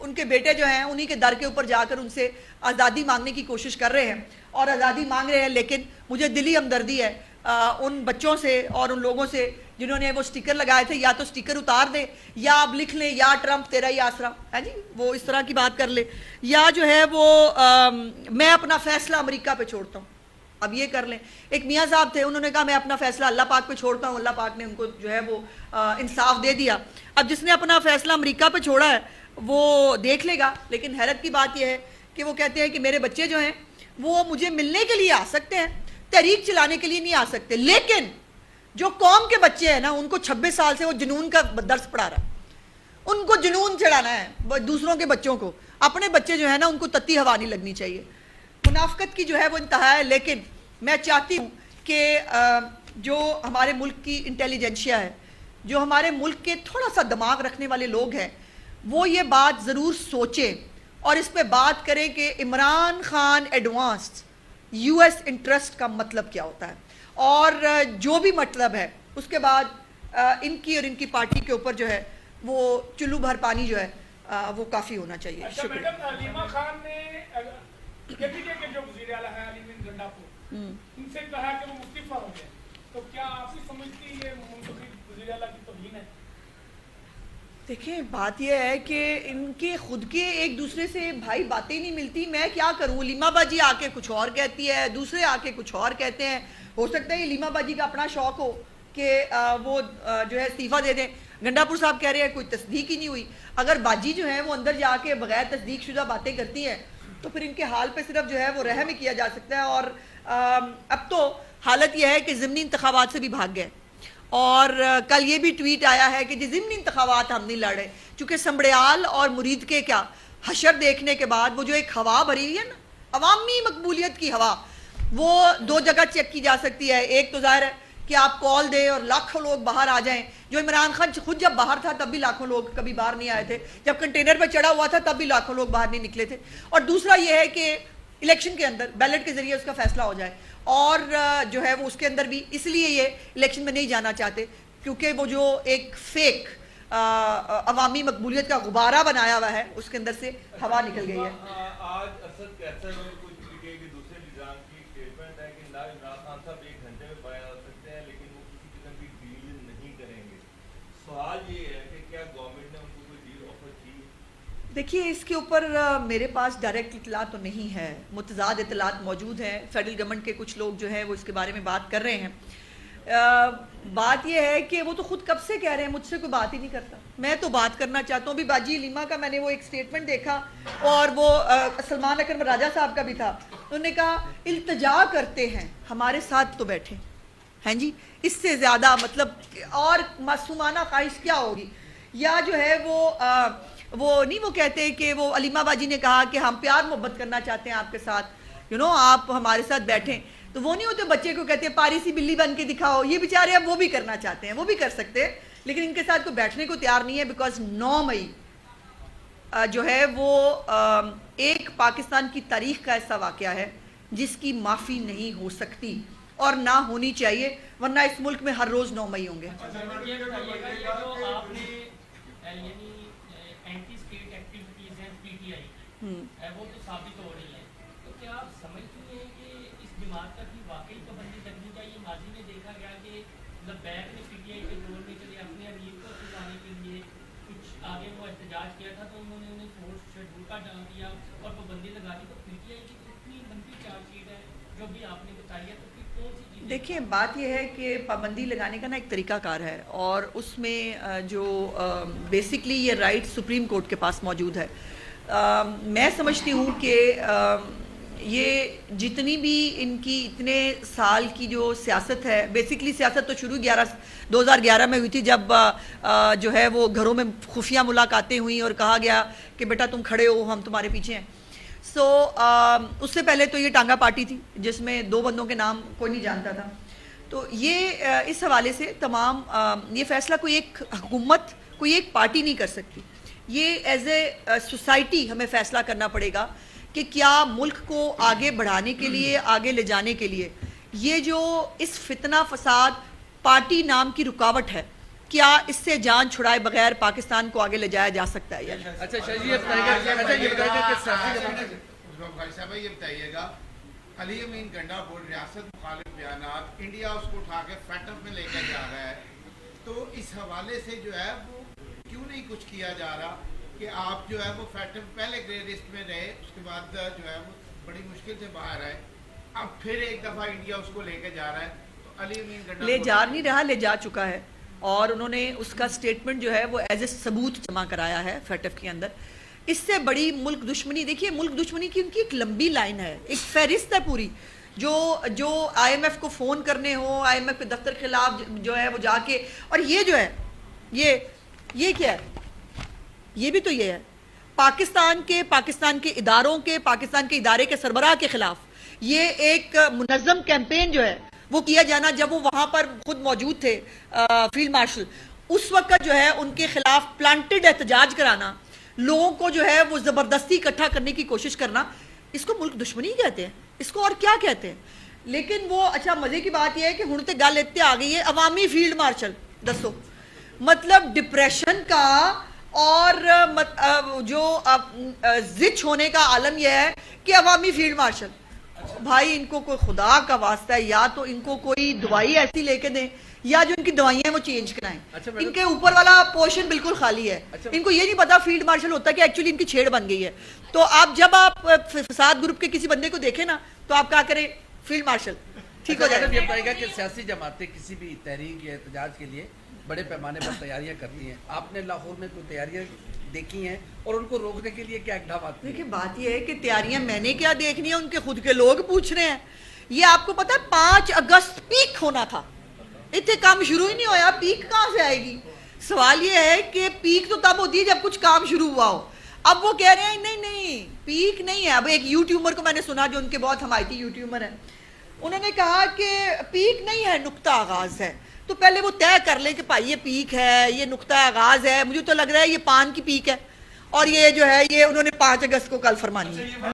ان کے بیٹے جو ہیں انہی کے در کے اوپر جا کر ان سے آزادی مانگنے کی کوشش کر رہے ہیں اور آزادی مانگ رہے ہیں. لیکن مجھے دلی ہمدردی ہے ان بچوں سے اور ان لوگوں سے جنہوں نے وہ سٹیکر لگائے تھے. یا تو سٹیکر اتار دیں یا آپ لکھ لیں یا ٹرمپ تیرا ہی آسرا ہے جی, وہ اس طرح کی بات کر لے, یا جو ہے وہ میں اپنا فیصلہ امریکہ پہ چھوڑتا ہوں, اب یہ کر لیں. ایک میاں صاحب تھے, انہوں نے کہا میں اپنا فیصلہ اللہ پاک پہ چھوڑتا ہوں, اللہ پاک نے ان کو جو ہے وہ انصاف دے دیا. اب جس نے اپنا فیصلہ امریکہ پہ چھوڑا ہے وہ دیکھ لے گا. لیکن حیرت کی بات یہ ہے کہ وہ کہتے ہیں کہ میرے بچے جو ہیں وہ مجھے ملنے کے لیے آ سکتے ہیں, تحریک چلانے کے لیے نہیں آ سکتے. لیکن جو قوم کے بچے ہیں نا, ان کو 26 سال سے وہ جنون کا درس پڑھا رہا ہے, ان کو جنون چڑھانا ہے دوسروں کے بچوں کو. اپنے بچے جو ہیں نا ان کو تتی ہوا نہیں لگنی چاہیے. منافقت کی جو ہے وہ انتہا ہے. لیکن میں چاہتی ہوں کہ جو ہمارے ملک کی انٹیلیجنشیا ہے, جو ہمارے ملک کے تھوڑا سا دماغ رکھنے والے لوگ ہیں, وہ یہ بات ضرور سوچیں اور اس پہ بات کریں کہ Imran Khan advanced U S interest کا مطلب کیا ہوتا ہے, اور جو بھی مطلب ہے اس کے بعد ان کی اور ان کی پارٹی کے اوپر جو ہے وہ چلو بھر پانی جو ہے وہ کافی ہونا چاہیے. شکریہ. میڈم, علیمہ خان نے KPK کے جو وزیر اعلیٰ ہیں علی گنڈا پور, ان سے کہا کہ وہ مستعفی ہو گئے, تو کیا آپ بھی سمجھتی یہ منتخب وزیر اعلیٰ کی توہین ہے؟ دیکھیں بات یہ ہے کہ ان کے خود کے ایک دوسرے سے بھائی باتیں نہیں ملتی. میں کیا کروں, علیمہ باجی آ کے کچھ اور کہتی ہے, دوسرے آ کے کچھ اور کہتے ہیں. ہو سکتا ہے علیمہ باجی کا اپنا شوق ہو کہ وہ جو ہے استعفیٰ دے دیں. گنڈا پور صاحب کہہ رہے ہیں کوئی تصدیق ہی نہیں ہوئی. اگر باجی جو ہیں وہ اندر جا کے بغیر تصدیق شدہ باتیں کرتی ہیں تو پھر ان کے حال پہ صرف جو ہے وہ رحم ہی کیا جا سکتا ہے. اور اب تو حالت یہ ہے کہ ضمنی انتخابات سے بھی بھاگ گئے, اور کل یہ بھی ٹویٹ آیا ہے کہ جی ضمنی انتخابات ہم نہیں لڑے, چونکہ سمبڑیال اور مرید کے کیا حشر دیکھنے کے بعد وہ جو ایک ہوا بھری ہوئی ہے نا, عوامی مقبولیت کی ہوا, وہ دو جگہ چیک کی جا سکتی ہے. ایک تو ظاہر ہے کہ آپ کال دیں اور لاکھوں لوگ باہر آ جائیں, جو عمران خان خود جب باہر تھا تب بھی لاکھوں لوگ کبھی باہر نہیں آئے تھے, جب کنٹینر پہ چڑھا ہوا تھا تب بھی لاکھوں لوگ باہر نہیں نکلے تھے. اور دوسرا یہ ہے کہ الیکشن کے اندر بیلٹ کے ذریعے اس کا فیصلہ ہو جائے, اور جو ہے وہ اس کے اندر بھی اس لیے یہ الیکشن میں نہیں جانا چاہتے کیونکہ وہ جو ایک فیک عوامی مقبولیت کا غبارہ بنایا ہوا ہے اس کے اندر سے ہوا نکل گئی ہے. آج اسد کہتا ہے کچھ طریقے کے دوسرے نظام کی اسٹیٹمنٹ ہے کہ عمران خان صاحب 1 گھنٹے میں بیان آ سکتے ہیں لیکن وہ کسی قسم کی ڈیل نہیں کریں گے. سوال یہ ہے کہ کیا گورنمنٹ نے ان کو کوئی ڈیل آفر کی؟ دیکھیے اس کے اوپر میرے پاس ڈائریکٹ اطلاع تو نہیں ہے, متضاد اطلاعات موجود ہیں. فیڈرل گورنمنٹ کے کچھ لوگ جو ہیں وہ اس کے بارے میں بات کر رہے ہیں. بات یہ ہے کہ وہ تو خود کب سے کہہ رہے ہیں, مجھ سے کوئی بات ہی نہیں کرتا, میں تو بات کرنا چاہتا ہوں. ابھی باجی علیمہ کا میں نے وہ ایک سٹیٹمنٹ دیکھا, اور وہ سلمان اکرم راجہ صاحب کا بھی تھا. انہوں نے کہا التجا کرتے ہیں ہمارے ساتھ تو بیٹھے ہیں جی, اس سے زیادہ مطلب اور معصومانہ خواہش کیا ہوگی. یا جو ہے وہ نہیں وہ کہتے کہ وہ علیمہ باجی نے کہا کہ ہم پیار محبت کرنا چاہتے ہیں آپ کے ساتھ, آپ ہمارے ساتھ بیٹھیں, تو وہ نہیں ہوتے بچے کو کہتے ہیں پاری سی بلی بن کے دکھاؤ. یہ بیچارے اب وہ بھی کرنا چاہتے ہیں, وہ بھی کر سکتے ہیں, لیکن ان کے ساتھ کوئی بیٹھنے کو تیار نہیں ہے. بیکاز 9 مئی جو ہے وہ ایک پاکستان کی تاریخ کا ایسا واقعہ ہے جس کی معافی نہیں ہو سکتی اور نہ ہونی چاہیے, ورنہ اس ملک میں ہر روز 9 مئی ہوں گے. اینٹی اسٹیٹ ایکٹیویٹیز ہیں پی ٹی آئی وہ تو ثابت ہو رہی ہیں, تو کیا آپ سمجھتی ہیں کہ اس جماعت کا بھی واقعی پابندی لگنی چاہیے؟ ماضی میں دیکھا گیا کہ مطلب بیک نے پی ٹی آئی کے دور میں چلے اپنے امیر کو سکھانے کے لیے کچھ آگے وہ احتجاج کیا تھا تو انہوں نے انہیں فورس شیڈول کا ڈال دیا اور پابندی لگا دی. تو پی ٹی آئی کی اتنی لمبی چارج شیٹ ہے جو بھی آپ نے بتائی ہے, تو پھر کون سی چیز؟ دیکھیں بات یہ ہے کہ پابندی لگانے کا نا ایک طریقہ کار ہے, اور اس میں جو بیسکلی یہ رائٹ سپریم کورٹ کے پاس موجود ہے. میں سمجھتی ہوں کہ یہ جتنی بھی ان کی اتنے سال کی جو سیاست ہے, بیسکلی سیاست تو شروع 2011 میں ہوئی تھی, جب جو ہے وہ گھروں میں خفیہ ملاقاتیں ہوئیں اور کہا گیا کہ بیٹا تم کھڑے ہو, ہم تمہارے پیچھے ہیں. اس سے پہلے تو یہ ٹانگا پارٹی تھی جس میں 2 بندوں کے نام کوئی نہیں جانتا تھا. تو یہ اس حوالے سے تمام یہ فیصلہ کوئی ایک حکومت کوئی ایک پارٹی نہیں کر سکتی. یہ ایز اے سوسائٹی ہمیں فیصلہ کرنا پڑے گا کہ کیا ملک کو آگے بڑھانے کے لیے, آگے لے جانے کے لیے یہ جو اس فتنہ فساد پارٹی نام کی رکاوٹ ہے کیا اس سے جان چھڑائے بغیر پاکستان کو آگے لے جایا جا سکتا ہے یا نہیں؟ اچھا شاہ جی یہ بتائیے گا کہ سیاسی بھائی صاحب یہ بتائیے گا علی امین گنڈاپور ریاست مخالف بیانات انڈیا اس کو اٹھا کے فیٹف میں لے کے جا رہا ہے، تو اس حوالے سے جو ہے وہ کیوں نہیں کچھ کیا جا رہا کہ آپ جو ہے وہ فیٹف پہلے گرے لسٹ میں رہے، اس کے بعد جو ہے وہ بڑی مشکل سے باہر آئے، اب پھر ایک دفعہ انڈیا اس کو لے کے جا رہا ہے، تو علی امین گنڈاپور لے جا نہیں رہا، لے جا چکا ہے، اور انہوں نے اس کا سٹیٹمنٹ جو ہے وہ ایز اے ثبوت جمع کرایا ہے فیٹف کے اندر۔ اس سے بڑی ملک دشمنی، دیکھیے ملک دشمنی کی ان کی ایک لمبی لائن ہے، ایک فہرست ہے پوری، جو آئی ایم ایف کو فون کرنے ہو، آئی ایم ایف کے دفتر کے خلاف جو ہے وہ جا کے، اور یہ جو ہے یہ کیا ہے، یہ بھی تو یہ ہے پاکستان کے اداروں کے، پاکستان کے ادارے کے سربراہ کے خلاف یہ ایک منظم کیمپین جو ہے وہ کیا جانا، جب وہ وہاں پر خود موجود تھے فیلڈ مارشل، اس وقت جو ہے ان کے خلاف پلانٹڈ احتجاج کرانا، لوگوں کو جو ہے وہ زبردستی اکٹھا کرنے کی کوشش کرنا، اس کو ملک دشمنی کہتے ہیں، اس کو اور کیا کہتے ہیں؟ لیکن وہ اچھا مزے کی بات یہ ہے کہ ہن تے گل اتنے آ گئی ہے عوامی فیلڈ مارشل، دسو مطلب ڈپریشن کا اور جو زچ ہونے کا عالم یہ ہے کہ عوامی فیلڈ مارشل، بھائی ان کو کوئی خدا کا واسطہ ہے، یا تو ان کو کوئی دوائی ایسی لے کے دیں یا جو ان کی دوائیں ہیں وہ چینج کرائیں، ان کے اوپر والا پورشن بالکل خالی ہے، ان کو یہ نہیں پتا فیلڈ مارشل ہوتا ہے کہ ایکچولی ان کی چھیڑ بن گئی ہے، تو جب آپ فساد گروپ کے کسی بندے کو دیکھیں نا تو آپ کیا کریں، فیلڈ مارشل ٹھیک ہو جائے گا۔ یہ بتائے گا کہ سیاسی جماعتیں کسی بھی تحریک یا احتجاج کے لیے بڑے پیمانے پر تیاریاں کرتی ہیں، آپ نے لاہور میں کوئی تیاریاں دیکھی ہیں اور ان کو روکنے کے لیے کیا اقدامات؟ دیکھیں بات یہ ہے کہ تیاریاں میں نے کیا دیکھنی ہے، ان کے خود کے لوگ پوچھ رہے ہیں۔ یہ آپ کو پتا ہے 5 اگست پیک ہونا تھا، اتنے کام شروع ہی نہیں ہویا، پیک کہاں سے آئے گی؟ سوال یہ ہے کہ پیک تو تب ہوتی ہے جب کچھ کام شروع ہوا ہو، اب وہ کہہ رہے ہیں نہیں پیک نہیں ہے۔ اب ایک یوٹیوبر کو میں نے سنا جو ان کے بہت حمایتی یوٹیوبر ہیں، انہوں نے کہا کہ پیک نہیں ہے، نقطہ آغاز ہے، تو پہلے وہ طے کر لیں کہ بھائی یہ پیک ہے، یہ نقطہ آغاز ہے۔ مجھے تو لگ رہا ہے یہ پان کی پیک ہے، اور یہ جو ہے یہ انہوں نے 5 اگست کو کل فرمانی ہے۔